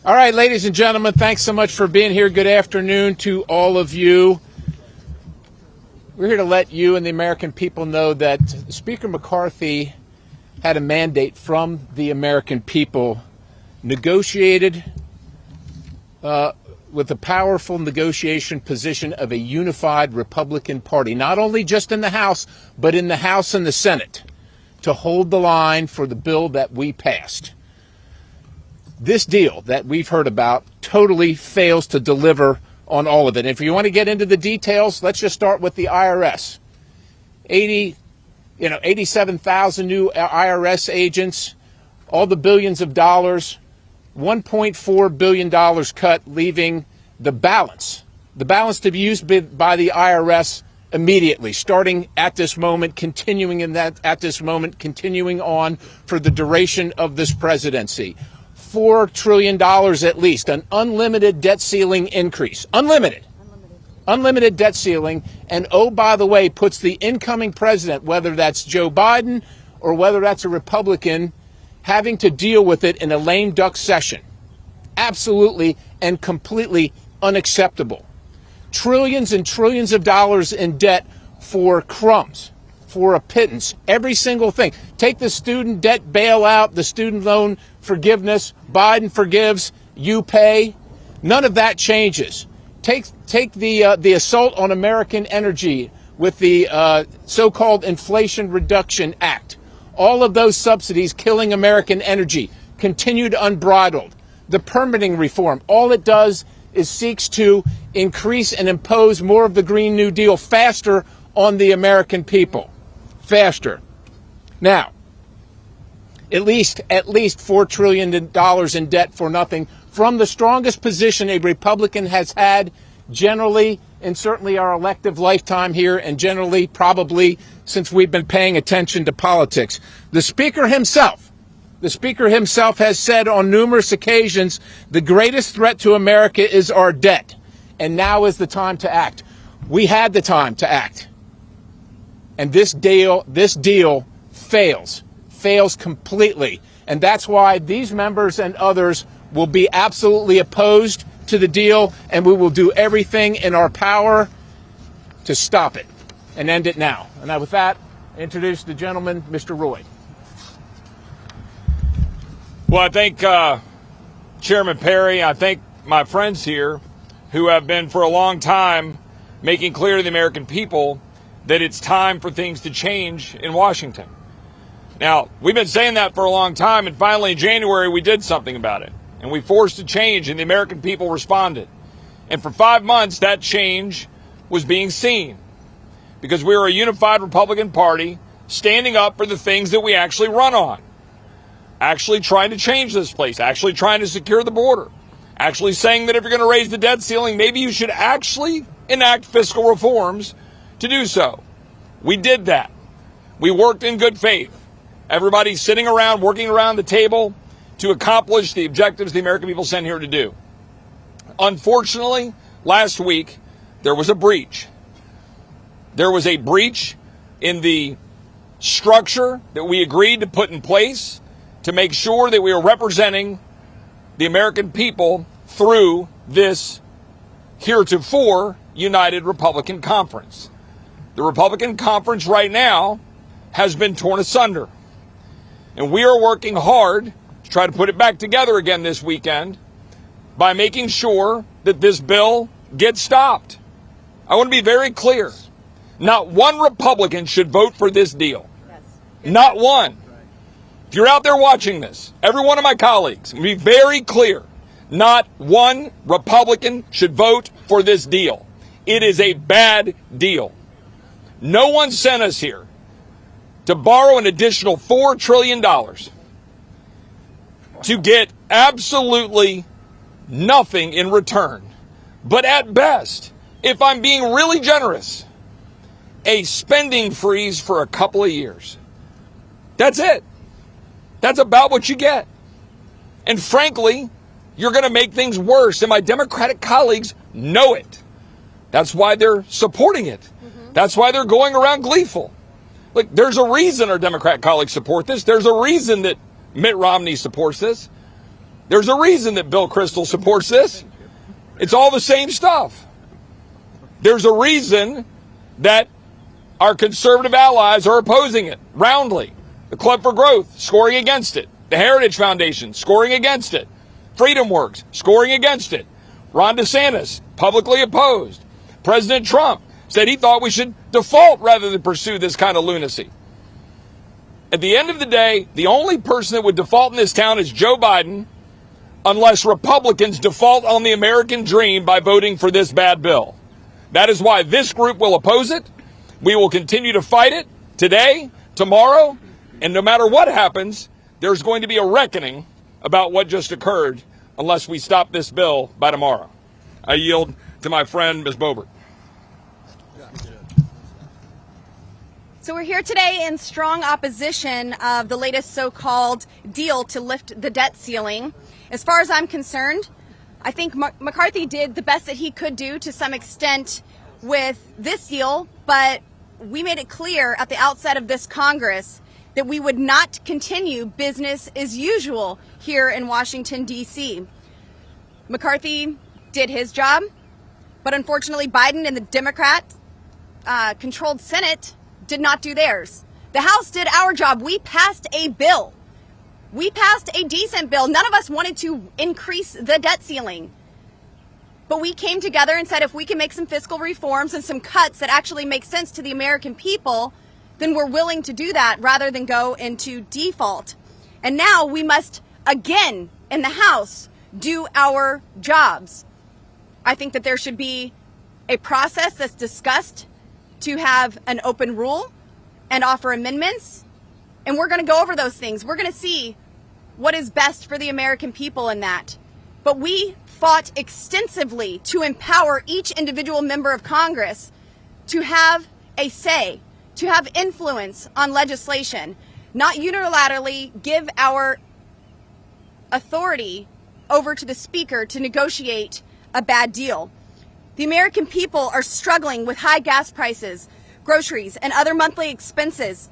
All right, ladies and gentlemen, thanks so much for being here. Good afternoon to all of you. We're here to let you and the American people know that Speaker McCarthy had a mandate from the American people, negotiated with a powerful negotiation position of a unified Republican Party, not only just in the House, but in the House and the Senate, to hold the line for the bill that we passed. This deal that we've heard about totally fails to deliver on all of it. If you want to get into the details, let's just start with the IRS. 87,000 new IRS agents, all the billions of dollars, $1.4 billion cut, leaving the balance to be used by the IRS immediately, starting at this moment, continuing on for the duration of this presidency. $4 trillion at least, an unlimited debt ceiling increase. Unlimited debt ceiling. And oh, by the way, puts the incoming president, whether that's Joe Biden or whether that's a Republican, having to deal with it in a lame duck session. Absolutely and completely unacceptable. Trillions and trillions of dollars in debt for crumbs, for a pittance, every single thing. Take the student debt bailout, the student loan forgiveness. Biden forgives, you pay. None of that changes. Take the assault on American energy with the so-called Inflation Reduction Act. All of those subsidies killing American energy, continued unbridled. The permitting reform, all it does is seeks to increase and impose more of the Green New Deal faster on the American people. Faster. Now, at least $4 trillion in debt for nothing from the strongest position a Republican has had generally in certainly our elective lifetime here, and generally probably since we've been paying attention to politics. The Speaker himself has said on numerous occasions, the greatest threat to America is our debt, and now is the time to act. We had the time to act. And this deal fails completely. And that's why these members and others will be absolutely opposed to the deal, and we will do everything in our power to stop it and end it now. And with that, I introduce the gentleman, Mr. Roy. Well, I thank Chairman Perry. I thank my friends here who have been for a long time making clear to the American people that it's time for things to change in Washington. Now, we've been saying that for a long time, and finally in January we did something about it. And we forced a change, and the American people responded. And for 5 months, that change was being seen. Because we were a unified Republican Party standing up for the things that we actually run on. Actually trying to change this place. Actually trying to secure the border. Actually saying that if you're going to raise the debt ceiling, maybe you should actually enact fiscal reforms to do so. We did that. We worked in good faith. Everybody's sitting around, working around the table to accomplish the objectives the American people sent here to do. Unfortunately, last week, there was a breach. There was a breach in the structure that we agreed to put in place to make sure that we are representing the American people through this heretofore United Republican Conference. The Republican Conference right now has been torn asunder. And we are working hard to try to put it back together again this weekend by making sure that this bill gets stopped. I want to be very clear. Not one Republican should vote for this deal. Yes. Not one. If you're out there watching this, every one of my colleagues, be very clear. Not one Republican should vote for this deal. It is a bad deal. No one sent us here to borrow an additional $4 trillion to get absolutely nothing in return. But at best, if I'm being really generous, a spending freeze for a couple of years. That's it. That's about what you get. And frankly, you're going to make things worse. And my Democratic colleagues know it. That's why they're supporting it. That's why they're going around gleeful. Look, there's a reason our Democrat colleagues support this. There's a reason that Mitt Romney supports this. There's a reason that Bill Kristol supports this. It's all the same stuff. There's a reason that our conservative allies are opposing it roundly. The Club for Growth, scoring against it. The Heritage Foundation, scoring against it. Freedom Works, scoring against it. Ron DeSantis, publicly opposed. President Trump said he thought we should default rather than pursue this kind of lunacy. At the end of the day, the only person that would default in this town is Joe Biden, unless Republicans default on the American dream by voting for this bad bill. That is why this group will oppose it. We will continue to fight it today, tomorrow, and no matter what happens, there's going to be a reckoning about what just occurred unless we stop this bill by tomorrow. I yield to my friend, Ms. Boebert. So we're here today in strong opposition of the latest so-called deal to lift the debt ceiling. As far as I'm concerned, I think McCarthy did the best that he could do to some extent with this deal, but we made it clear at the outset of this Congress that we would not continue business as usual here in Washington, D.C. McCarthy did his job, but unfortunately Biden and the Democrat-controlled Senate did not do theirs. The House did our job. We passed a bill. We passed a decent bill. None of us wanted to increase the debt ceiling. But we came together and said if we can make some fiscal reforms and some cuts that actually make sense to the American people, then we're willing to do that rather than go into default. And now we must, again, in the House, do our jobs. I think that there should be a process that's discussed to have an open rule and offer amendments. And we're going to go over those things. We're going to see what is best for the American people in that. But we fought extensively to empower each individual member of Congress to have a say, to have influence on legislation, not unilaterally give our authority over to the Speaker to negotiate a bad deal. The American people are struggling with high gas prices, groceries, and other monthly expenses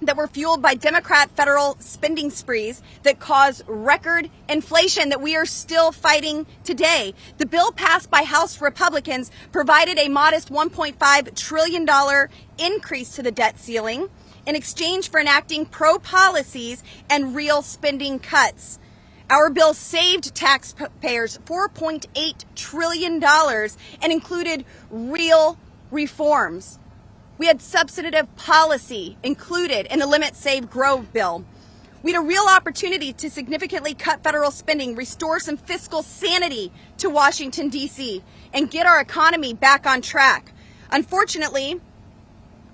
that were fueled by Democrat federal spending sprees that caused record inflation that we are still fighting today. The bill passed by House Republicans provided a modest $1.5 trillion increase to the debt ceiling in exchange for enacting pro-policies and real spending cuts. Our bill saved taxpayers $4.8 trillion and included real reforms. We had substantive policy included in the Limit, Save, Grow bill. We had a real opportunity to significantly cut federal spending, restore some fiscal sanity to Washington, D.C., and get our economy back on track. Unfortunately,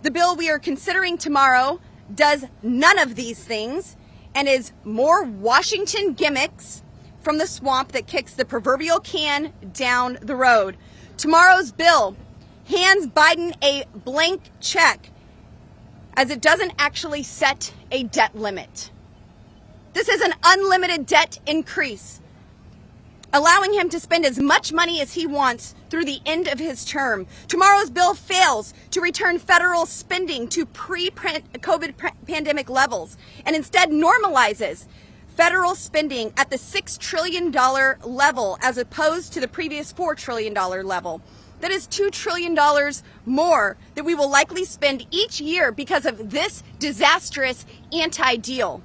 the bill we are considering tomorrow does none of these things and is more Washington gimmicks from the swamp that kicks the proverbial can down the road. Tomorrow's bill hands Biden a blank check as it doesn't actually set a debt limit. This is an unlimited debt increase, allowing him to spend as much money as he wants through the end of his term. Tomorrow's bill fails to return federal spending to pre-COVID pandemic levels and instead normalizes federal spending at the $6 trillion level as opposed to the previous $4 trillion level. That is $2 trillion more that we will likely spend each year because of this disastrous anti-deal.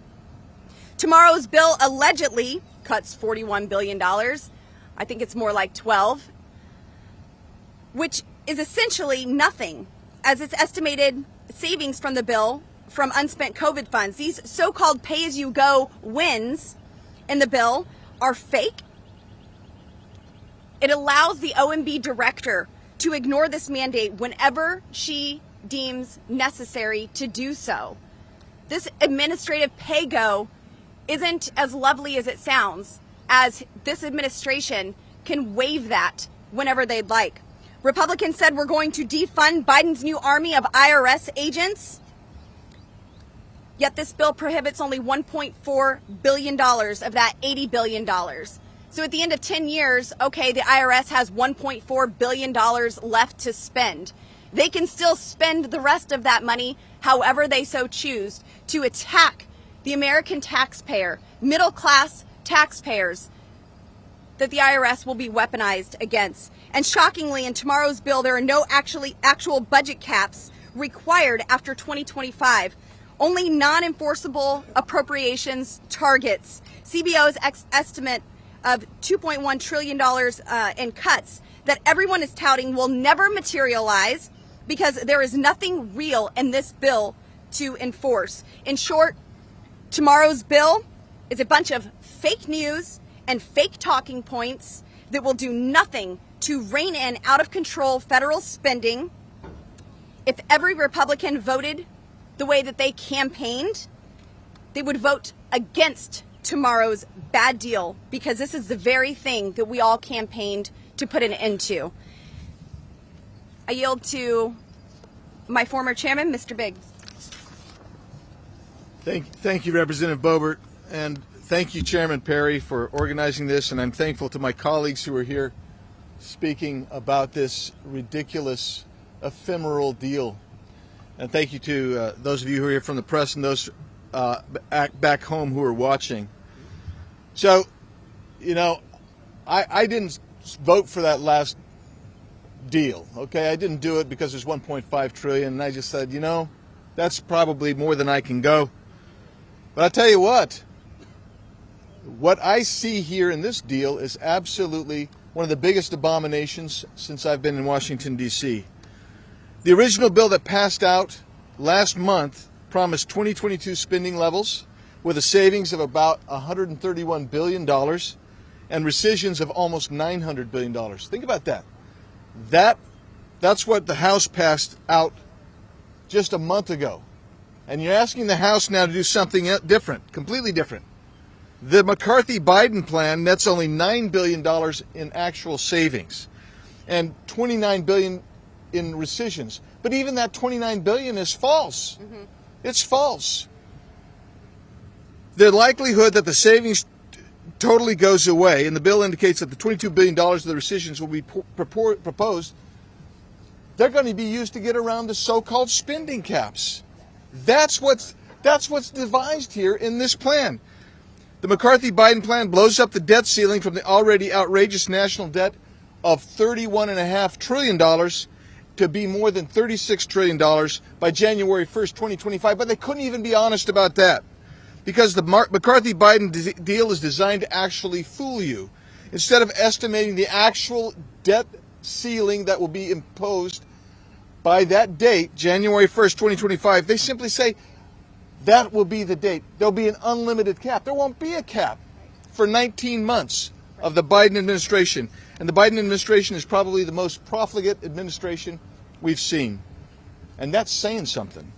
Tomorrow's bill allegedly cuts $41 billion. I think it's more like 12, which is essentially nothing, as its estimated savings from the bill from unspent COVID funds. These so-called pay-as-you-go wins in the bill are fake. It allows the OMB director to ignore this mandate whenever she deems necessary to do so. This administrative pay-go isn't as lovely as it sounds, as this administration can waive that whenever they'd like. Republicans said we're going to defund Biden's new army of IRS agents, yet this bill prohibits only $1.4 billion of that $80 billion. So at the end of 10 years, okay, the IRS has $1.4 billion left to spend. They can still spend the rest of that money however they so choose to attack the American taxpayer, middle-class taxpayers that the IRS will be weaponized against. And shockingly, in tomorrow's bill, there are no actual budget caps required after 2025. Only non-enforceable appropriations targets. CBO's estimate of $2.1 trillion in cuts that everyone is touting will never materialize because there is nothing real in this bill to enforce. In short, tomorrow's bill is a bunch of fake news and fake talking points that will do nothing to rein in out of control federal spending. If every Republican voted the way that they campaigned, they would vote against tomorrow's bad deal, because this is the very thing that we all campaigned to put an end to. I yield to my former chairman, Mr. Biggs. Thank you, Representative Boebert, and thank you, Chairman Perry, for organizing this, and I'm thankful to my colleagues who are here speaking about this ridiculous, ephemeral deal. And thank you to those of you who are here from the press and those back home who are watching. So, you know, I didn't vote for that last deal, okay? I didn't do it because there's 1.5 trillion, and I just said, you know, that's probably more than I can go. But I'll tell you what I see here in this deal is absolutely one of the biggest abominations since I've been in Washington, D.C. The original bill that passed out last month promised 2022 spending levels with a savings of about $131 billion and rescissions of almost $900 billion. Think about that. That's what the House passed out just a month ago. And you're asking the House now to do something different, completely different. The McCarthy-Biden plan nets only $9 billion in actual savings and $29 billion in rescissions. But even that $29 billion is false. Mm-hmm. It's false. The likelihood that the savings totally goes away, and the bill indicates that the $22 billion of the rescissions will be proposed, they're going to be used to get around the so-called spending caps. That's what's devised here in this plan. The McCarthy-Biden plan blows up the debt ceiling from the already outrageous national debt of $31.5 trillion to be more than $36 trillion by January 1st, 2025. But they couldn't even be honest about that, because the McCarthy-Biden deal is designed to actually fool you. Instead of estimating the actual debt ceiling that will be imposed by that date, January 1st, 2025, they simply say that will be the date. There'll be an unlimited cap. There won't be a cap for 19 months of the Biden administration. And the Biden administration is probably the most profligate administration we've seen. And that's saying something.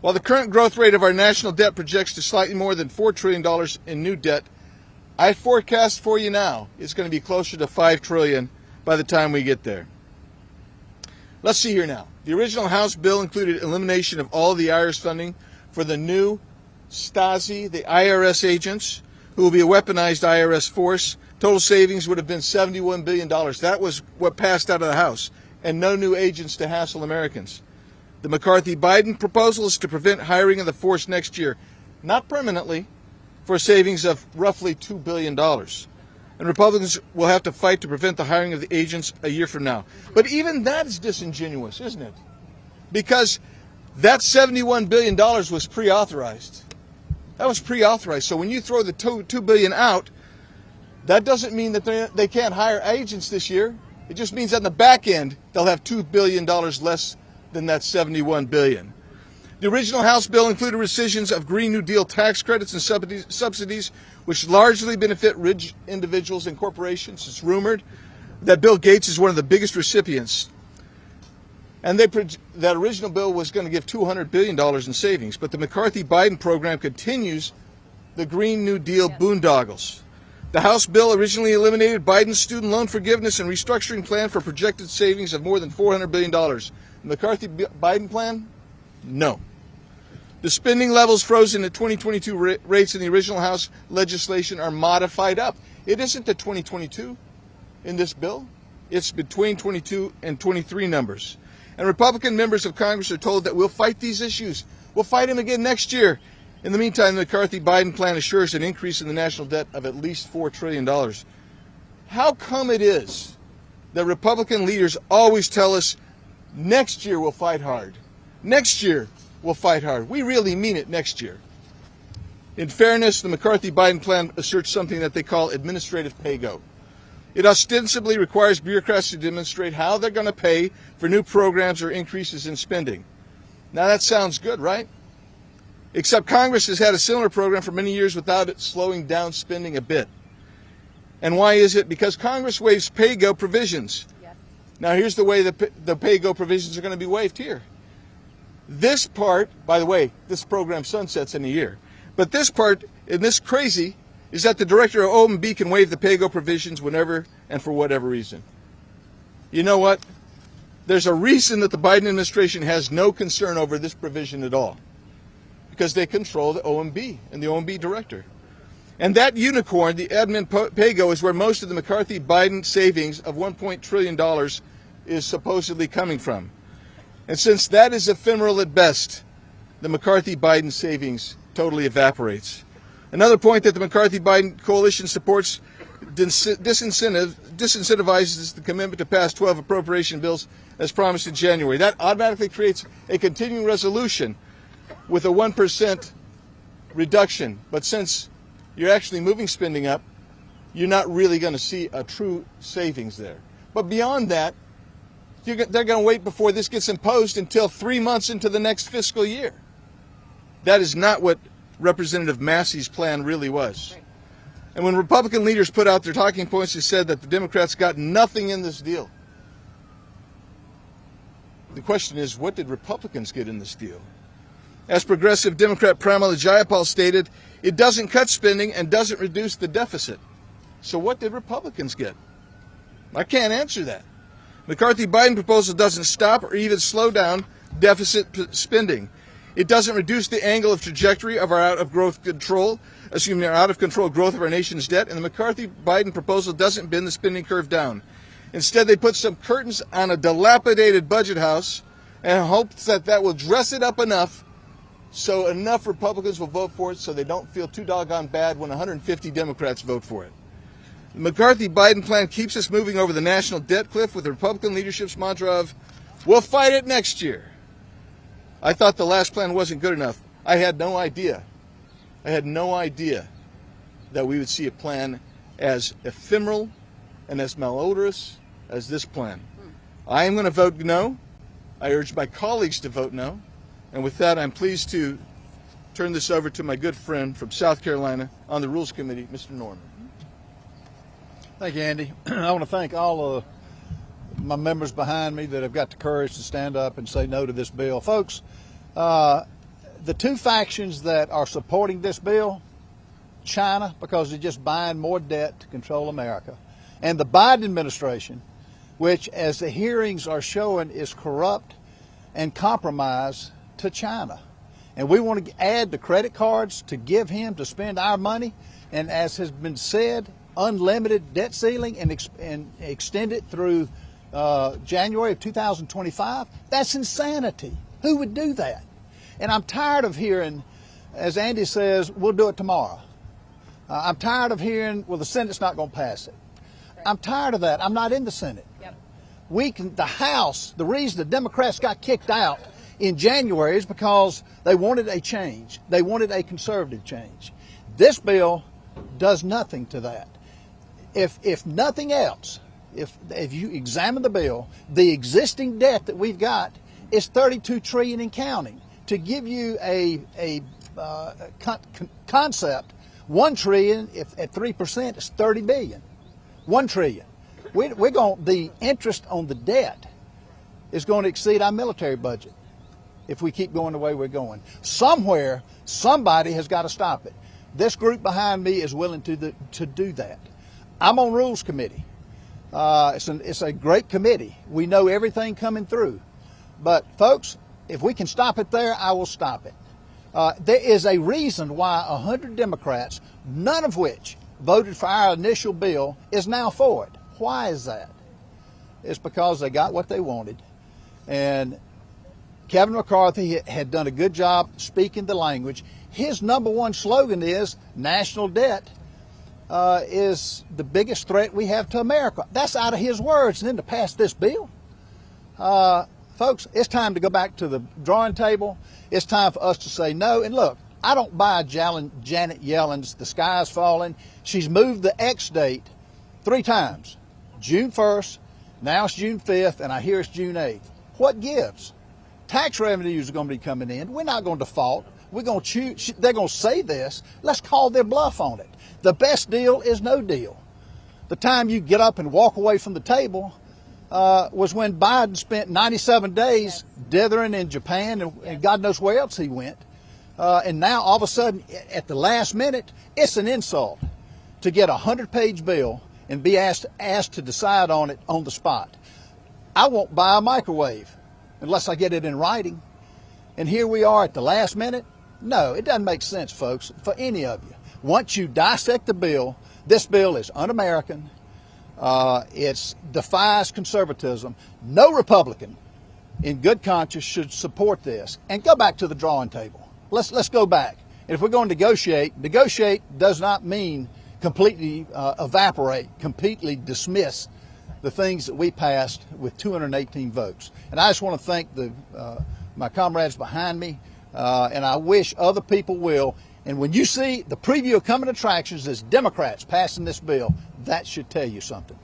While the current growth rate of our national debt projects to slightly more than $4 trillion in new debt, I forecast for you now it's going to be closer to $5 trillion by the time we get there. Let's see here now. The original House bill included elimination of all the IRS funding for the new Stasi, the IRS agents, who will be a weaponized IRS force. Total savings would have been $71 billion. That was what passed out of the House. And no new agents to hassle Americans. The McCarthy-Biden proposal is to prevent hiring of the force next year, not permanently, for savings of roughly $2 billion. And Republicans will have to fight to prevent the hiring of the agents a year from now. But even that is disingenuous, isn't it? Because that $71 billion was pre-authorized. That was pre-authorized. So when you throw the $2 billion out, that doesn't mean that they can't hire agents this year. It just means that in the back end, they'll have $2 billion less than that $71 billion. The original House bill included rescissions of Green New Deal tax credits and subsidies, which largely benefit rich individuals and corporations. It's rumored that Bill Gates is one of the biggest recipients. And that original bill was going to give $200 billion in savings. But the McCarthy-Biden program continues the Green New Deal boondoggles. The House bill originally eliminated Biden's student loan forgiveness and restructuring plan for projected savings of more than $400 billion. The McCarthy-Biden plan? No. The spending levels frozen at 2022 rates in the original House legislation are modified up. It isn't the 2022 in this bill. It's between 22 and 23 numbers. And Republican members of Congress are told that we'll fight these issues. We'll fight them again next year. In the meantime, the McCarthy-Biden plan assures an increase in the national debt of at least $4 trillion. How come it is that Republican leaders always tell us, next year we'll fight hard? Next year we'll fight hard. We really mean it next year. In fairness, the McCarthy-Biden plan asserts something that they call administrative pay-go. It ostensibly requires bureaucrats to demonstrate how they're going to pay for new programs or increases in spending. Now that sounds good, right? Except Congress has had a similar program for many years without it slowing down spending a bit. And why is it? Because Congress waives pay-go provisions. Yes. Now here's the way the pay-go provisions are going to be waived here. This part, by the way, this program sunsets in a year. But this part, and this crazy, is that the director of OMB can waive the pay-go provisions whenever and for whatever reason. You know what? There's a reason that the Biden administration has no concern over this provision at all. Because they control the OMB and the OMB director. And that unicorn, the admin pay-go, is where most of the McCarthy-Biden savings of $1 trillion is supposedly coming from. And since that is ephemeral at best, the McCarthy-Biden savings totally evaporates. Another point that the McCarthy-Biden coalition supports disincentivizes the commitment to pass 12 appropriation bills as promised in January. That automatically creates a continuing resolution with a 1% reduction. But since you're actually moving spending up, you're not really going to see a true savings there. But beyond that, they're going to wait before this gets imposed until 3 months into the next fiscal year. That is not what Representative Massey's plan really was. And when Republican leaders put out their talking points, they said that the Democrats got nothing in this deal. The question is, what did Republicans get in this deal? As progressive Democrat Pramila Jayapal stated, it doesn't cut spending and doesn't reduce the deficit. So what did Republicans get? I can't answer that. McCarthy-Biden proposal doesn't stop or even slow down deficit spending. It doesn't reduce the angle of trajectory of our out of control growth of our nation's debt, and the McCarthy-Biden proposal doesn't bend the spending curve down. Instead, they put some curtains on a dilapidated budget house and hopes that that will dress it up enough so enough Republicans will vote for it so they don't feel too doggone bad when 150 Democrats vote for it. The McCarthy-Biden plan keeps us moving over the national debt cliff with the Republican leadership's mantra of, we'll fight it next year. I thought the last plan wasn't good enough. I had no idea that we would see a plan as ephemeral and as malodorous as this plan. I am going to vote no. I urge my colleagues to vote no. And with that, I'm pleased to turn this over to my good friend from South Carolina on the Rules Committee, Mr. Norman. Thank you, Andy. I want to thank all of my members behind me that have got the courage to stand up and say no to this bill. Folks, the two factions that are supporting this bill, China, because they're just buying more debt to control America, and the Biden administration, which, as the hearings are showing, is corrupt and compromised to China. And we want to add the credit cards to give him to spend our money, and as has been said, unlimited debt ceiling and extend it through January of 2025. That's insanity. Who would do that? And I'm tired of hearing, as Andy says, we'll do it tomorrow. I'm tired of hearing, well, the Senate's not going to pass it. I'm tired of that. I'm not in the Senate. Yep. The House, the reason the Democrats got kicked out in January is because they wanted a change. They wanted a conservative change. This bill does nothing to that. If nothing else, if you examine the bill, the existing debt that we've got is $32 trillion and counting. To give you a concept, $1 trillion at 3% is $30 billion. $1 trillion. The interest on the debt is going to exceed our military budget if we keep going the way we're going. Somewhere, somebody has got to stop it. This group behind me is willing to do that. I'm on Rules Committee. It's a great committee. We know everything coming through. But folks, if we can stop it there, I will stop it. There is a reason why 100 Democrats, none of which voted for our initial bill, is now for it. Why is that? It's because they got what they wanted. And Kevin McCarthy had done a good job speaking the language. His number one slogan is national debt is the biggest threat we have to America. That's out of his words. And then to pass this bill, folks, it's time to go back to the drawing table. It's time for us to say no. And look, I don't buy Janet Yellen's "the sky's falling." She's moved the X date 3 times. June 1st, now it's June 5th, and I hear it's June 8th. What gives? Tax revenues are going to be coming in. We're not going to default. We're going to choose. They're going to say this. Let's call their bluff on it. The best deal is no deal. The time you get up and walk away from the table was when Biden spent 97 days dithering in Japan and God knows where else he went. And now all of a sudden, at the last minute, it's an insult to get a 100-page bill and be asked to decide on it on the spot. I won't buy a microwave unless I get it in writing. And here we are at the last minute. No, it doesn't make sense, folks, for any of you. Once you dissect the bill, this bill is un-American. It defies conservatism. No Republican in good conscience should support this. And go back to the drawing table. Let's go back. And if we're going to negotiate does not mean completely evaporate, completely dismiss the things that we passed with 218 votes. And I just want to thank my comrades behind me, and I wish other people will. And when you see the preview of coming attractions as Democrats passing this bill, that should tell you something.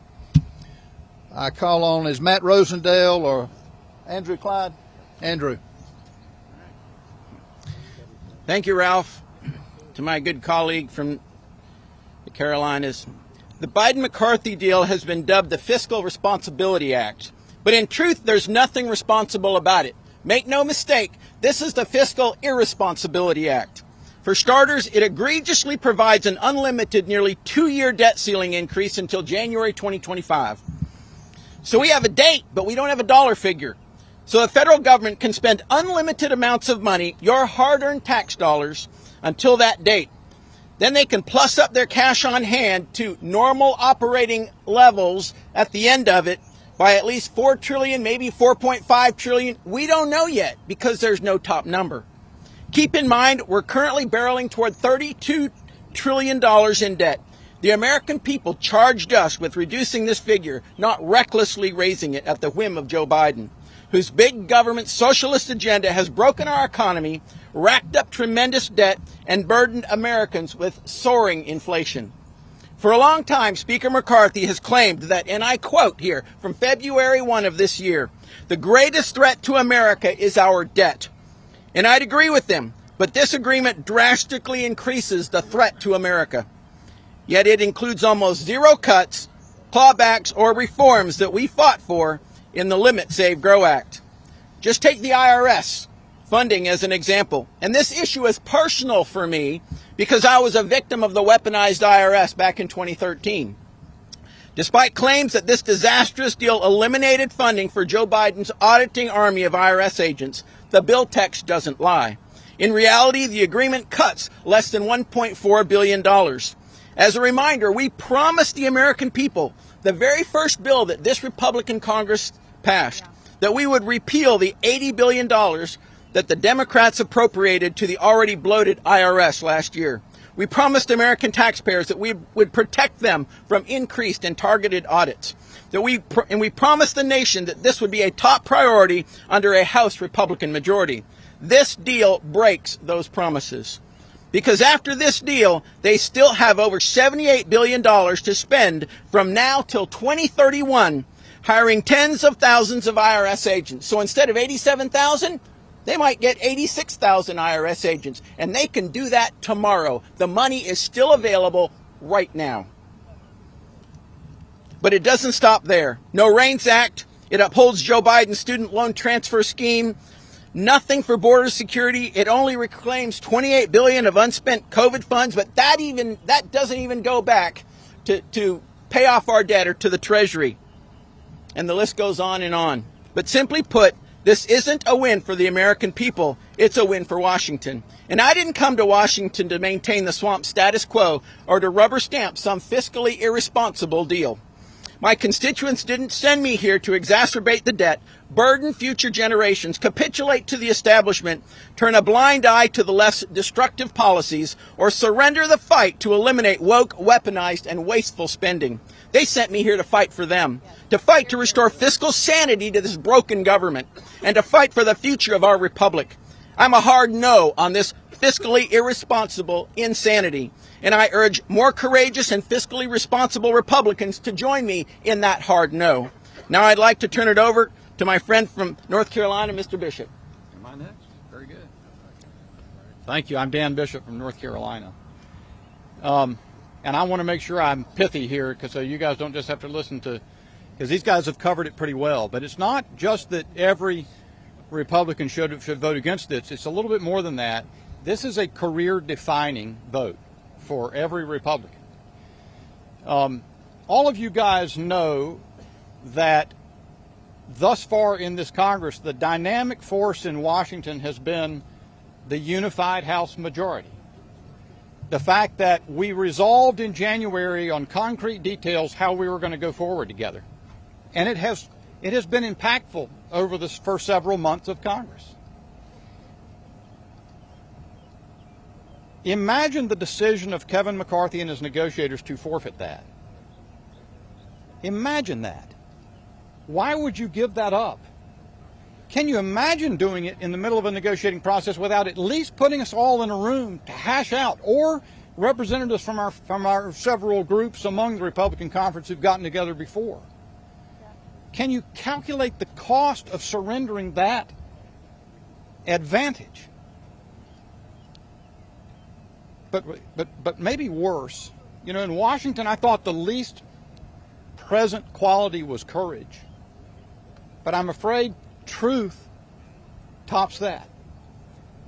I call on, is Matt Rosendale or Andrew Clyde? Andrew. Thank you, Ralph. To my good colleague from the Carolinas, the Biden-McCarthy deal has been dubbed the Fiscal Responsibility Act. But in truth, there's nothing responsible about it. Make no mistake, this is the Fiscal Irresponsibility Act. For starters, it egregiously provides an unlimited, nearly 2-year debt ceiling increase until January 2025. So we have a date, but we don't have a dollar figure. So the federal government can spend unlimited amounts of money, your hard-earned tax dollars, until that date. Then they can plus up their cash on hand to normal operating levels at the end of it by at least $4 trillion, maybe $4.5 trillion. We don't know yet because there's no top number. Keep in mind, we're currently barreling toward $32 trillion in debt. The American people charged us with reducing this figure, not recklessly raising it at the whim of Joe Biden, whose big government socialist agenda has broken our economy, racked up tremendous debt, and burdened Americans with soaring inflation. For a long time, Speaker McCarthy has claimed that, and I quote here from February 1 of this year, the greatest threat to America is our debt. And I'd agree with them, but this agreement drastically increases the threat to America. Yet it includes almost zero cuts, clawbacks, or reforms that we fought for in the Limit Save Grow Act. Just take the IRS funding as an example. And this issue is personal for me because I was a victim of the weaponized IRS back in 2013. Despite claims that this disastrous deal eliminated funding for Joe Biden's auditing army of IRS agents, the bill text doesn't lie. In reality, the agreement cuts less than $1.4 billion. As a reminder, we promised the American people, the very first bill that this Republican Congress passed, that we would repeal the $80 billion that the Democrats appropriated to the already bloated IRS last year. We promised American taxpayers that we would protect them from increased and targeted audits. We promised the nation that this would be a top priority under a House Republican majority. This deal breaks those promises. Because after this deal, they still have over $78 billion to spend from now till 2031, hiring tens of thousands of IRS agents. So instead of 87,000, they might get 86,000 IRS agents, and they can do that tomorrow. The money is still available right now. But it doesn't stop there. No Reins Act. It upholds Joe Biden's student loan transfer scheme. Nothing for border security. It only reclaims $28 billion of unspent COVID funds, but that doesn't even go back to pay off our debt or to the Treasury. And the list goes on and on. But simply put, this isn't a win for the American people. It's a win for Washington. And I didn't come to Washington to maintain the swamp status quo or to rubber stamp some fiscally irresponsible deal. My constituents didn't send me here to exacerbate the debt, burden future generations, capitulate to the establishment, turn a blind eye to the less destructive policies, or surrender the fight to eliminate woke, weaponized, and wasteful spending. They sent me here to fight for them, to fight to restore fiscal sanity to this broken government, and to fight for the future of our republic. I'm a hard no on this fiscally irresponsible insanity, and I urge more courageous and fiscally responsible Republicans to join me in that hard no. Now I'd like to turn it over to my friend from North Carolina, Mr. Bishop. Am I next? Very good. Thank you. I'm Dan Bishop from North Carolina. And I want to make sure I'm pithy here, because so you guys don't just have to listen to, because these guys have covered it pretty well. But it's not just that every Republican should vote against this. It's a little bit more than that. This is a career-defining vote for every Republican. All of you guys know that thus far in this Congress, the dynamic force in Washington has been the unified House majority. The fact that we resolved in January on concrete details how we were going to go forward together. And it has been impactful over the first several months of Congress. Imagine the decision of Kevin McCarthy and his negotiators to forfeit that. Imagine that. Why would you give that up? Can you imagine doing it in the middle of a negotiating process without at least putting us all in a room to hash out, or representatives from our several groups among the Republican conference who've gotten together before? Can you calculate the cost of surrendering that advantage? But maybe worse. You know, in Washington, I thought the least present quality was courage. But I'm afraid truth tops that.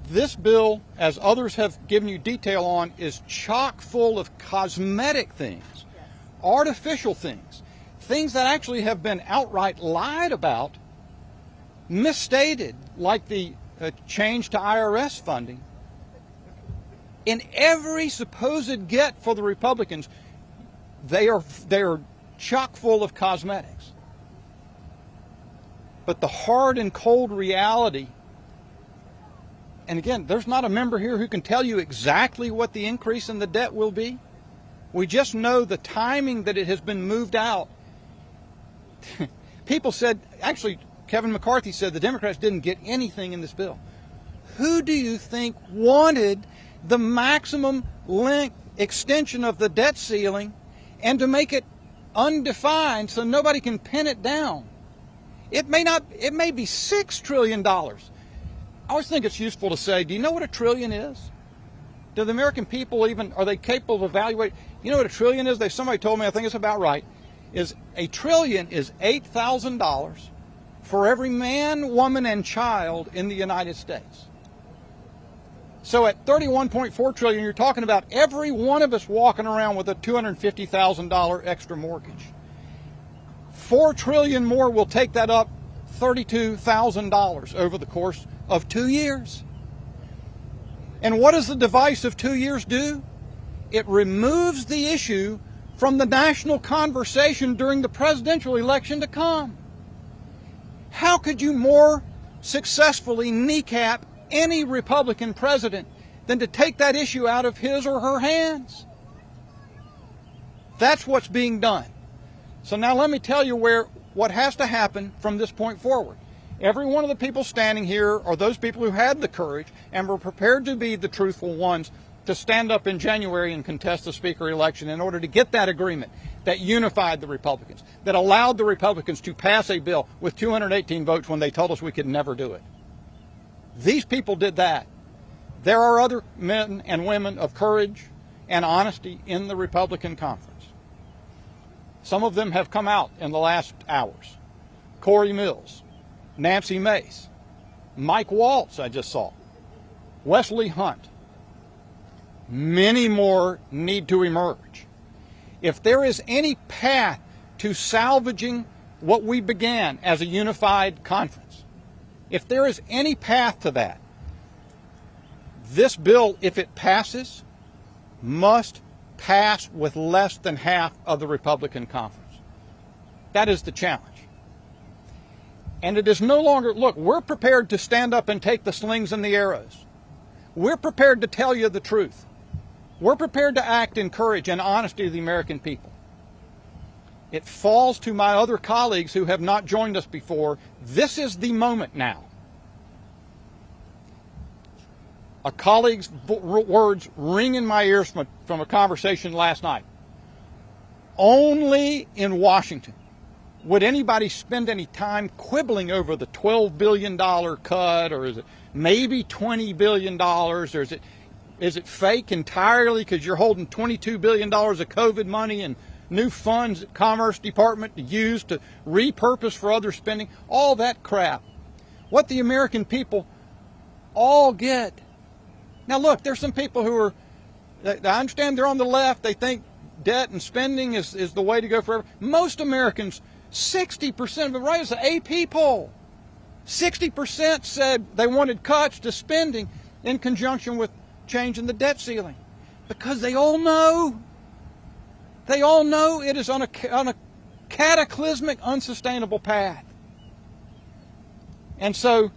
This bill, as others have given you detail on, is chock full of cosmetic things, artificial things, things that actually have been outright lied about, misstated, like the change to IRS funding. In every supposed get for the Republicans, they are chock full of cosmetics. But the hard and cold reality, and again, there's not a member here who can tell you exactly what the increase in the debt will be. We just know the timing that it has been moved out. People said, actually, Kevin McCarthy said the Democrats didn't get anything in this bill. Who do you think wanted the maximum length extension of the debt ceiling and to make it undefined so nobody can pin it down? It may be $6 trillion. I always think it's useful to say, do you know what $1 trillion is? Do the American people are they capable of evaluating? You know what $1 trillion is? Somebody told me, I think it's about right, is $1 trillion is $8,000 for every man, woman, and child in the United States. So at $31.4 trillion, you're talking about every one of us walking around with a $250,000 extra mortgage. $4 trillion more will take that up $32,000 over the course of 2 years. And what does the device of 2 years do? It removes the issue from the national conversation during the presidential election to come. How could you more successfully kneecap any Republican president than to take that issue out of his or her hands? That's what's being done. So now let me tell you what has to happen from this point forward. Every one of the people standing here are those people who had the courage and were prepared to be the truthful ones to stand up in January and contest the Speaker election in order to get that agreement that unified the Republicans, that allowed the Republicans to pass a bill with 218 votes when they told us we could never do it. These people did that. There are other men and women of courage and honesty in the Republican conference. Some of them have come out in the last hours. Corey Mills, Nancy Mace, Mike Waltz, I just saw, Wesley Hunt. Many more need to emerge. If there is any path to salvaging what we began as a unified conference, if there is any path to that, this bill, if it passes, must pass with less than half of the Republican conference. That is the challenge. And it is no longer, look, we're prepared to stand up and take the slings and the arrows. We're prepared to tell you the truth. We're prepared to act in courage and honesty to the American people. It falls to my other colleagues who have not joined us before. This is the moment now. A colleague's words ring in my ears from a conversation last night. Only in Washington would anybody spend any time quibbling over the $12 billion cut, or is it maybe $20 billion, or is it fake entirely because you're holding $22 billion of COVID money and new funds at Commerce Department to use to repurpose for other spending, all that crap. What the American people all get. Now look, there's some people who are, I understand they're on the left, they think debt and spending is the way to go forever. Most Americans, 60% of them, right, it's an AP poll. 60% said they wanted cuts to spending in conjunction with changing the debt ceiling. Because they all know it is on a cataclysmic, unsustainable path. And so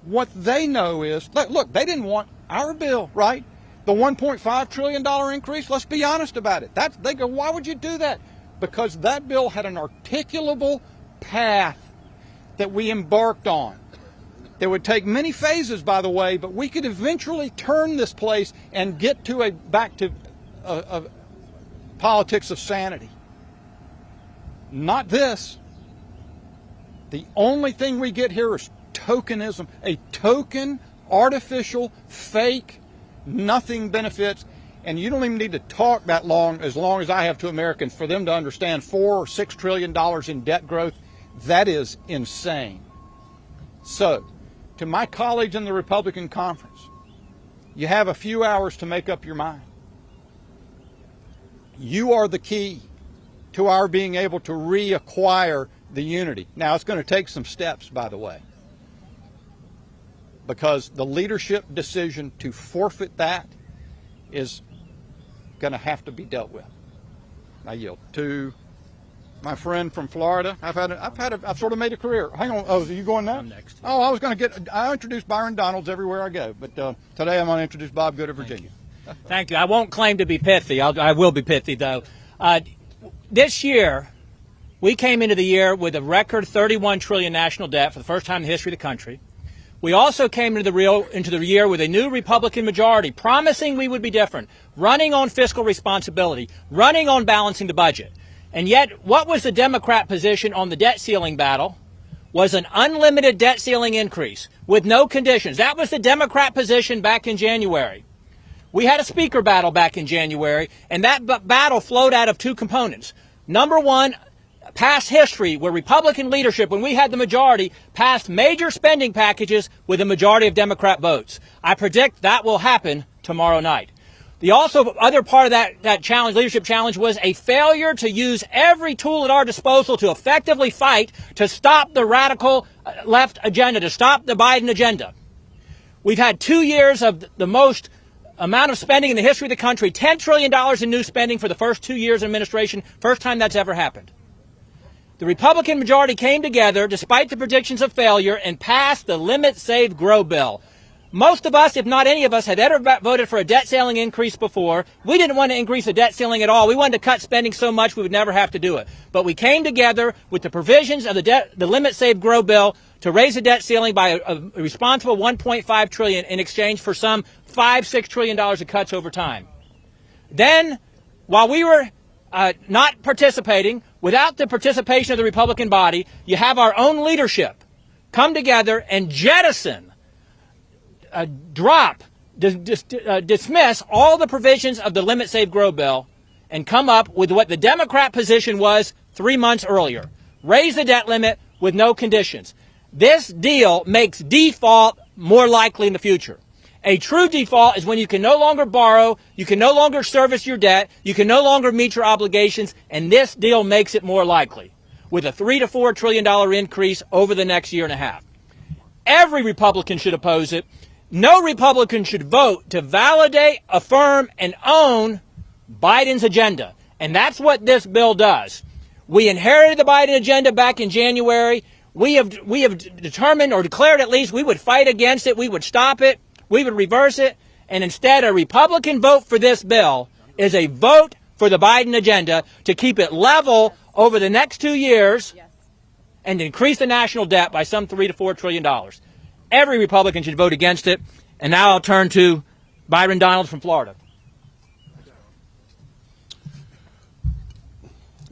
what they know is, look, they didn't want our bill, right? The $1.5 trillion increase, let's be honest about it. They go, why would you do that? Because that bill had an articulable path that we embarked on. There would take many phases, by the way, but we could eventually turn this place and get to back to a politics of sanity. Not this. The only thing we get here is tokenism, a token, artificial, fake, nothing benefits, and you don't even need to talk that long as I have to Americans for them to understand $4 or $6 trillion in debt growth. That is insane. So, to my colleagues in the Republican conference, you have a few hours to make up your mind. You are the key to our being able to reacquire the unity. Now, it's going to take some steps, by the way, because the leadership decision to forfeit that is going to have to be dealt with. I yield to my friend from Florida. I've sort of made a career. Hang on. Oh, are you going now? I'm next. Oh, I introduce Byron Donalds everywhere I go, but today I'm going to introduce Bob Good of Virginia. Thank you. I won't claim to be pithy. I will be pithy, though. This year, we came into the year with a record $31 trillion national debt for the first time in the history of the country. We also came into the year with a new Republican majority, promising we would be different, running on fiscal responsibility, running on balancing the budget. And yet, what was the Democrat position on the debt ceiling battle? Was an unlimited debt ceiling increase with no conditions. That was the Democrat position back in January. We had a speaker battle back in January, and that battle flowed out of two components. Number one, past history where Republican leadership, when we had the majority, passed major spending packages with a majority of Democrat votes. I predict that will happen tomorrow night. The other part of that challenge, leadership challenge, was a failure to use every tool at our disposal to effectively fight to stop the radical left agenda, to stop the Biden agenda. We've had 2 years of the most amount of spending in the history of the country, $10 trillion in new spending for the first 2 years of administration, first time that's ever happened. The Republican majority came together, despite the predictions of failure, and passed the Limit, Save, Grow bill. Most of us, if not any of us, had ever voted for a debt ceiling increase before. We didn't want to increase the debt ceiling at all. We wanted to cut spending so much we would never have to do it. But we came together with the provisions of the Limit, Save, Grow bill to raise the debt ceiling by a responsible $1.5 trillion in exchange for some $5-6 trillion of cuts over time. Then, while we were not participating, without the participation of the Republican body, you have our own leadership come together and jettison, dismiss all the provisions of the Limit, Save, Grow bill and come up with what the Democrat position was 3 months earlier. Raise the debt limit with no conditions. This deal makes default more likely in the future. A true default is when you can no longer borrow, you can no longer service your debt, you can no longer meet your obligations, and this deal makes it more likely, with a $3 to $4 trillion increase over the next year and a half. Every Republican should oppose it. No Republican should vote to validate, affirm, and own Biden's agenda. And that's what this bill does. We inherited the Biden agenda back in January. We have determined, or declared at least, we would fight against it. We would stop it. We would reverse it. And instead, a Republican vote for this bill is a vote for the Biden agenda to keep it level over the next 2 years and increase the national debt by some $3 to $4 trillion. Every Republican should vote against it. And now I'll turn to Byron Donald from Florida.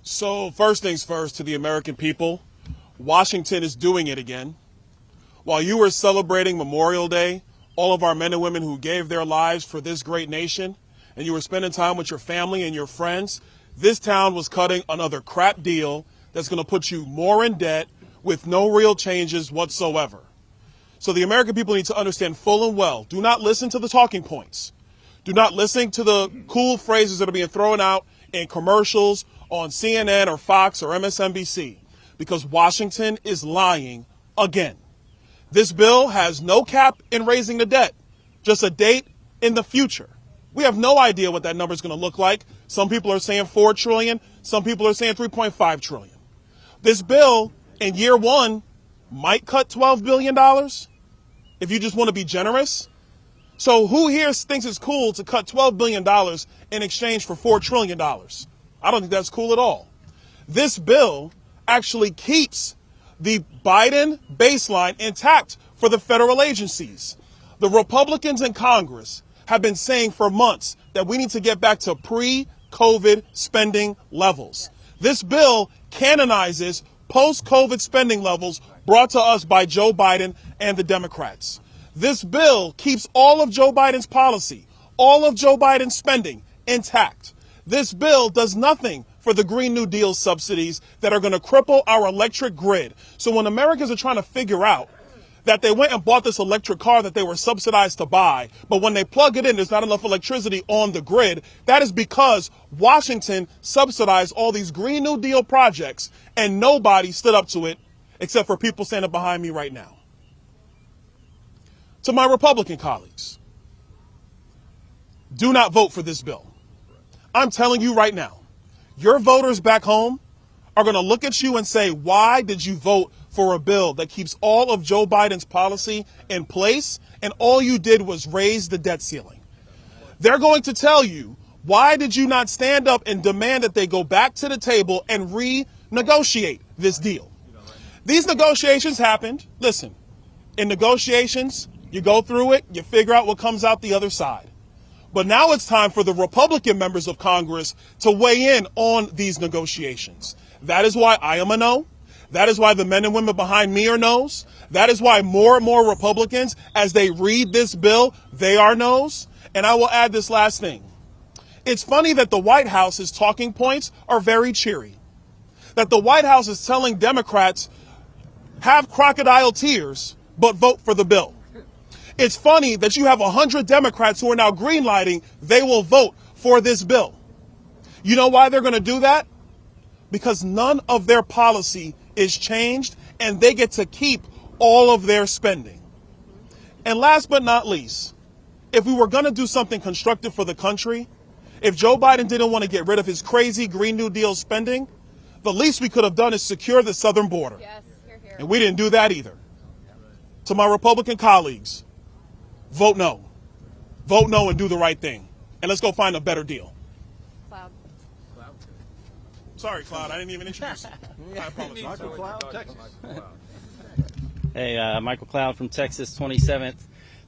So first things first, to the American people, Washington is doing it again. While you were celebrating Memorial Day, all of our men and women who gave their lives for this great nation, and you were spending time with your family and your friends, this town was cutting another crap deal that's going to put you more in debt with no real changes whatsoever. So the American people need to understand full and well, do not listen to the talking points. Do not listen to the cool phrases that are being thrown out in commercials on CNN or Fox or MSNBC, because Washington is lying again. This bill has no cap in raising the debt, just a date in the future. We have no idea what that number is going to look like. Some people are saying $4 trillion. Some people are saying $3.5 trillion. This bill in year one might cut $12 billion if you just want to be generous. So who here thinks it's cool to cut $12 billion in exchange for $4 trillion? I don't think that's cool at all. This bill actually keeps the Biden baseline intact for the federal agencies. The Republicans in Congress have been saying for months that we need to get back to pre-COVID spending levels. This bill canonizes post-COVID spending levels brought to us by Joe Biden and the Democrats. This bill keeps all of Joe Biden's policy, all of Joe Biden's spending intact. This bill does nothing for the Green New Deal subsidies that are going to cripple our electric grid. So when Americans are trying to figure out that they went and bought this electric car that they were subsidized to buy, but when they plug it in, there's not enough electricity on the grid, that is because Washington subsidized all these Green New Deal projects and nobody stood up to it except for people standing behind me right now. To my Republican colleagues, do not vote for this bill. I'm telling you right now, your voters back home are going to look at you and say, why did you vote for a bill that keeps all of Joe Biden's policy in place and all you did was raise the debt ceiling? They're going to tell you, why did you not stand up and demand that they go back to the table and renegotiate this deal? These negotiations happened. Listen, in negotiations, you go through it, you figure out what comes out the other side. But now it's time for the Republican members of Congress to weigh in on these negotiations. That is why I am a no. That is why the men and women behind me are no's. That is why more and more Republicans, as they read this bill, they are no's. And I will add this last thing. It's funny that the White House's talking points are very cheery. That the White House is telling Democrats, have crocodile tears, but vote for the bill. It's funny that you have 100 Democrats who are now greenlighting they will vote for this bill. You know why they're going to do that? Because none of their policy is changed and they get to keep all of their spending. And last but not least, if we were going to do something constructive for the country, if Joe Biden didn't want to get rid of his crazy Green New Deal spending, the least we could have done is secure the southern border. Yes, hear, hear. And we didn't do that either. To my Republican colleagues, vote no. Vote no and do the right thing. And let's go find a better deal. Cloud. Sorry, Cloud, I didn't even introduce you. I apologize. Michael Cloud, Texas. Hey, Michael Cloud from Texas, 27th.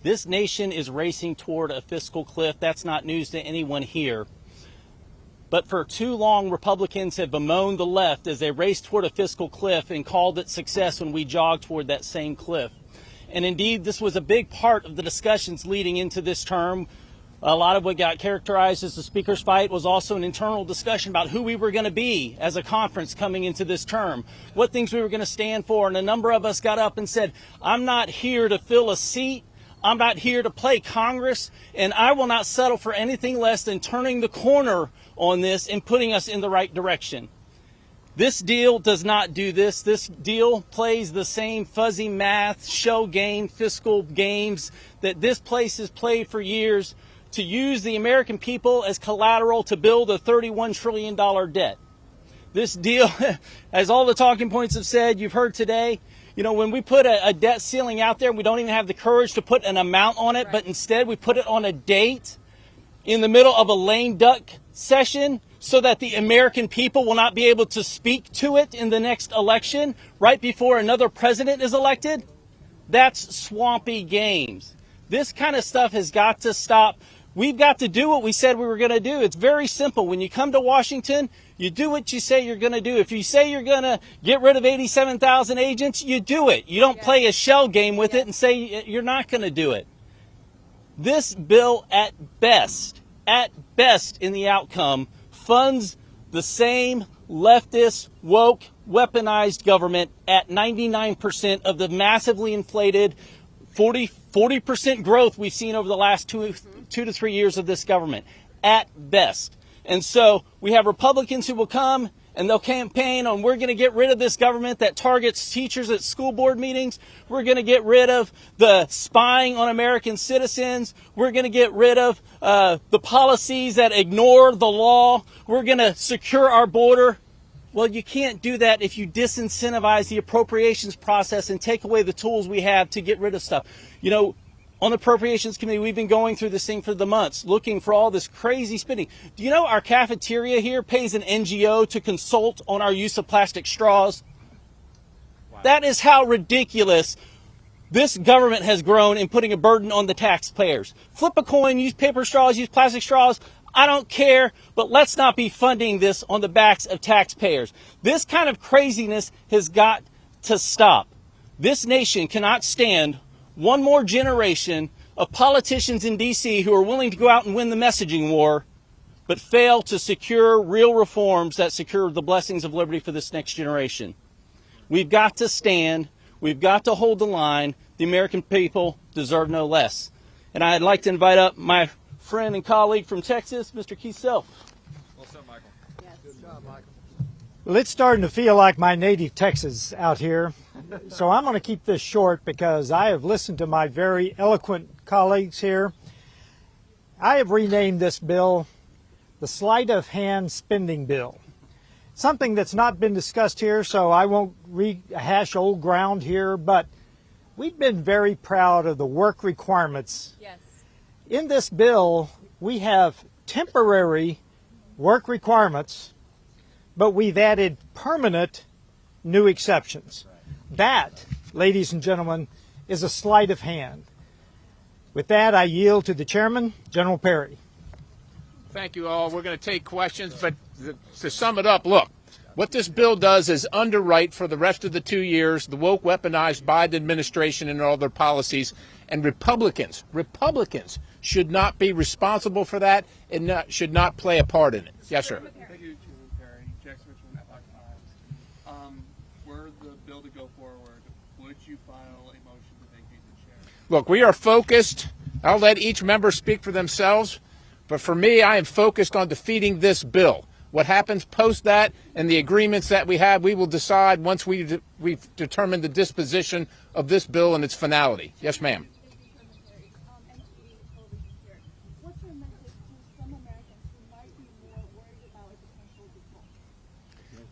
This nation is racing toward a fiscal cliff. That's not news to anyone here. But for too long, Republicans have bemoaned the left as they race toward a fiscal cliff and called it success when we jog toward that same cliff. And indeed, this was a big part of the discussions leading into this term. A lot of what got characterized as the speaker's fight was also an internal discussion about who we were going to be as a conference coming into this term, what things we were going to stand for. And a number of us got up and said, I'm not here to fill a seat. I'm not here to play Congress, and I will not settle for anything less than turning the corner on this and putting us in the right direction. This deal does not do this. This deal plays the same fuzzy math, show game, fiscal games that this place has played for years to use the American people as collateral to build a $31 trillion debt. This deal, as all the talking points have said, you've heard today, you know, when we put a debt ceiling out there, we don't even have the courage to put an amount on it, but instead we put it on a date in the middle of a lame duck session so that the American people will not be able to speak to it in the next election right before another president is elected. That's swampy games. This kind of stuff has got to stop. We've got to do what we said we were going to do. It's very simple. When you come to Washington, you do what you say you're going to do. If you say you're going to get rid of 87,000 agents, you do it. You don't play a shell game with it and say you're not going to do it. This bill, at best in the outcome, funds the same leftist, woke, weaponized government at 99% of the massively inflated 40% growth we've seen over the last two to 3 years of this government, at best. And so we have Republicans who will come and they'll campaign on, we're going to get rid of this government that targets teachers at school board meetings. We're going to get rid of the spying on American citizens. We're going to get rid of the policies that ignore the law. We're going to secure our border. Well, you can't do that if you disincentivize the appropriations process and take away the tools we have to get rid of stuff. You know, on the Appropriations Committee, we've been going through this thing for the months, looking for all this crazy spending. Do you know our cafeteria here pays an NGO to consult on our use of plastic straws? Wow. That is how ridiculous this government has grown in putting a burden on the taxpayers. Flip a coin, use paper straws, use plastic straws. I don't care, but let's not be funding this on the backs of taxpayers. This kind of craziness has got to stop. This nation cannot stand one more generation of politicians in D.C. who are willing to go out and win the messaging war, but fail to secure real reforms that secure the blessings of liberty for this next generation. We've got to stand. We've got to hold the line. The American people deserve no less. And I'd like to invite up my friend and colleague from Texas, Mr. Keith Self. What's up, Michael? Yes. Good job, Michael. Well, it's starting to feel like my native Texas out here. So I'm going to keep this short because I have listened to my very eloquent colleagues here. I have renamed this bill the Sleight of Hand Spending Bill. Something that's not been discussed here, so I won't rehash old ground here, but we've been very proud of the work requirements. Yes. In this bill, we have temporary work requirements, but we've added permanent new exceptions. That, ladies and gentlemen, is a sleight of hand. With that, I yield to the chairman, General Perry. Thank you all. We're going to take questions, but to sum it up, look, what this bill does is underwrite for the rest of the 2 years the woke, weaponized Biden administration and all their policies, and Republicans should not be responsible for that and should not play a part in it. Yes, sir. Thank you, Chairman Perry. Jackson Richmond, Matlock Times. Were the bill to go forward, would you file a motion to vacate the chair? Look, we are focused. I'll let each member speak for themselves, but for me, I am focused on defeating this bill. What happens post that and the agreements that we have, we will decide once we've determined the disposition of this bill and its finality. Yes, ma'am. What's your message to some Americans who might be more worried about a potential default?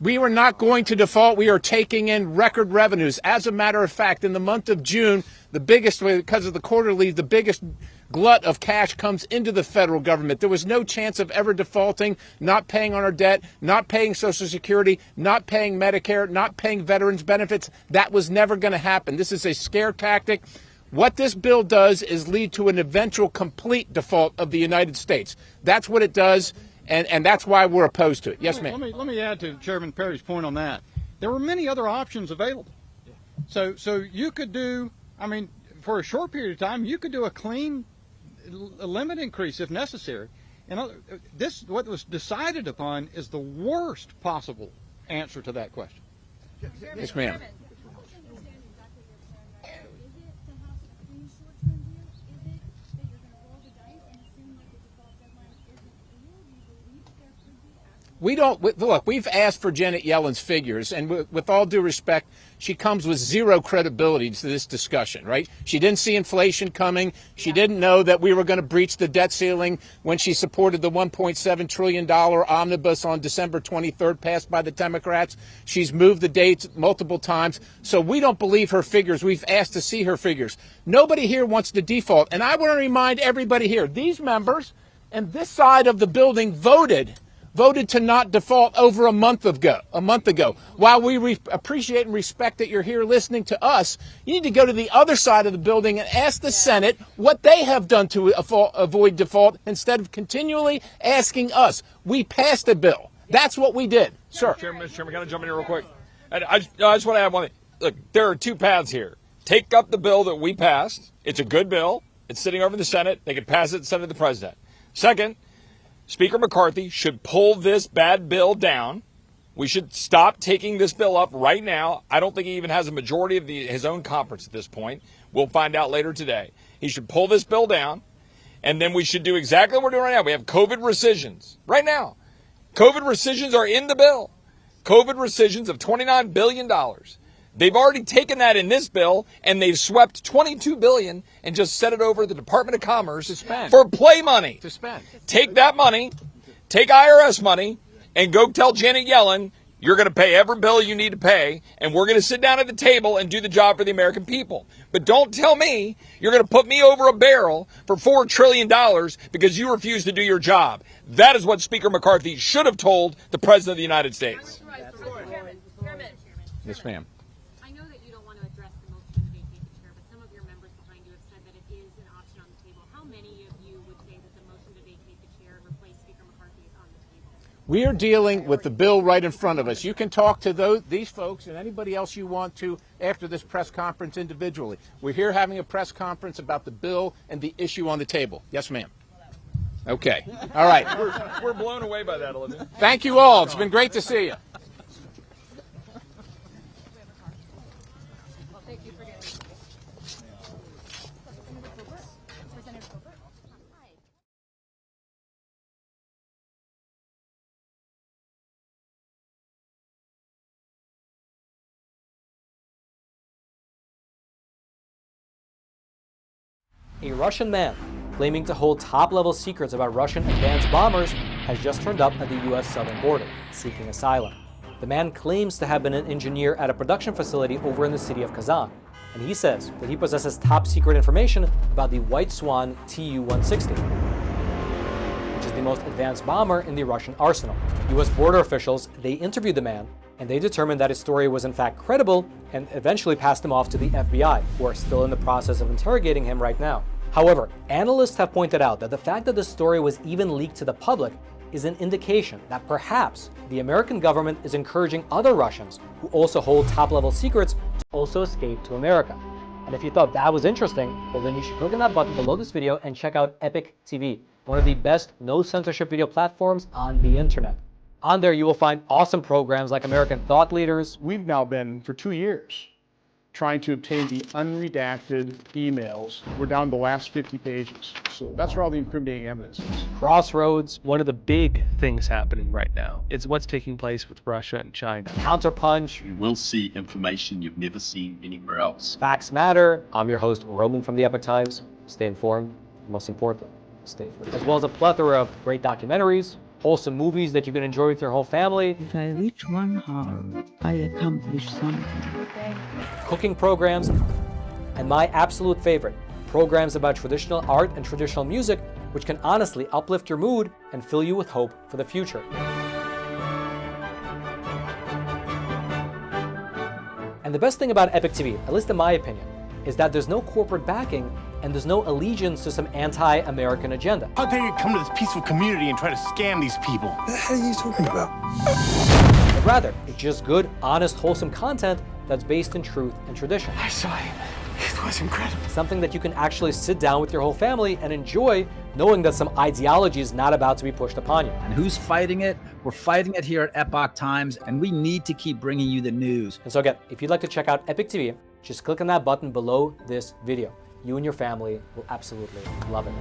We are not going to default. We are taking in record revenues. As a matter of fact, in the month of June, the biggest, because of the quarterly, the biggest glut of cash comes into the federal government. There was no chance of ever defaulting, not paying on our debt, not paying Social Security, not paying Medicare, not paying veterans benefits. That was never going to happen. This is a scare tactic. What this bill does is lead to an eventual complete default of the United States. That's what it does, and that's why we're opposed to it. Yes, ma'am. Let me add to Chairman Perry's point on that. There were many other options available. So you could do, I mean, for a short period of time, you could do a clean limit increase if necessary. And what was decided upon is the worst possible answer to that question. Yes, ma'am. look, we've asked for Janet Yellen's figures, and with all due respect, she comes with zero credibility to this discussion, right? She didn't see inflation coming. She didn't know that we were going to breach the debt ceiling when she supported the $1.7 trillion omnibus on December 23rd, passed by the Democrats. She's moved the dates multiple times. So we don't believe her figures. We've asked to see her figures. Nobody here wants to default. And I want to remind everybody here, these members and this side of the building voted to not default over a month ago. While we appreciate and respect that you're here listening to us, you need to go to the other side of the building and ask the Senate what they have done to avoid default instead of continually asking us. We passed a bill. That's what we did. Sir. Mr. Chairman, can I jump in here real quick? I just want to add one thing. Look, there are two paths here. Take up the bill that we passed. It's a good bill. It's sitting over in the Senate. They can pass it and send it to the president. Second, Speaker McCarthy should pull this bad bill down. We should stop taking this bill up right now. I don't think he even has a majority of his own conference at this point. We'll find out later today. He should pull this bill down, and then we should do exactly what we're doing right now. We have COVID rescissions right now. COVID rescissions are in the bill. COVID rescissions of $29 billion. They've already taken that in this bill, and they've swept $22 billion and just set it over to the Department of Commerce to spend. For play money. To spend. Take that money, take IRS money, and go tell Janet Yellen you're going to pay every bill you need to pay, and we're going to sit down at the table and do the job for the American people. But don't tell me you're going to put me over a barrel for $4 trillion because you refuse to do your job. That is what Speaker McCarthy should have told the President of the United States. Yes, ma'am. We are dealing with the bill right in front of us. You can talk to these folks and anybody else you want to after this press conference individually. We're here having a press conference about the bill and the issue on the table. Yes, ma'am. Okay. All right. We're blown away by that, Olivia. Thank you all. It's been great to see you. A Russian man claiming to hold top-level secrets about Russian advanced bombers has just turned up at the U.S. southern border, seeking asylum. The man claims to have been an engineer at a production facility over in the city of Kazan, and he says that he possesses top-secret information about the White Swan Tu-160, which is the most advanced bomber in the Russian arsenal. U.S. border officials, they interviewed the man, and they determined that his story was in fact credible and eventually passed him off to the FBI, who are still in the process of interrogating him right now. However, analysts have pointed out that the fact that the story was even leaked to the public is an indication that perhaps the American government is encouraging other Russians who also hold top-level secrets to also escape to America. And if you thought that was interesting, well then you should click on that button below this video and check out Epic TV, one of the best no-censorship video platforms on the internet. On there you will find awesome programs like American Thought Leaders. We've now been, for 2 years, trying to obtain the unredacted emails. We're down to the last 50 pages. So that's where all the incriminating evidence is. Crossroads. One of the big things happening right now is what's taking place with Russia and China. Counterpunch. You will see information you've never seen anywhere else. Facts Matter. I'm your host, Roman from the Epoch Times. Stay informed. Most important, stay free. As well as a plethora of great documentaries, wholesome movies that you can enjoy with your whole family. If I reach 1 hour, I accomplish something. Cooking programs, and my absolute favorite, programs about traditional art and traditional music, which can honestly uplift your mood and fill you with hope for the future. And the best thing about Epic TV, at least in my opinion, is that there's no corporate backing and there's no allegiance to some anti-American agenda. How dare you come to this peaceful community and try to scam these people? What the hell are you talking about? But rather, it's just good, honest, wholesome content that's based in truth and tradition. I saw him. It was incredible. Something that you can actually sit down with your whole family and enjoy, knowing that some ideology is not about to be pushed upon you. And who's fighting it? We're fighting it here at Epoch Times, and we need to keep bringing you the news. And so again, if you'd like to check out Epic TV, just click on that button below this video. You and your family will absolutely love it.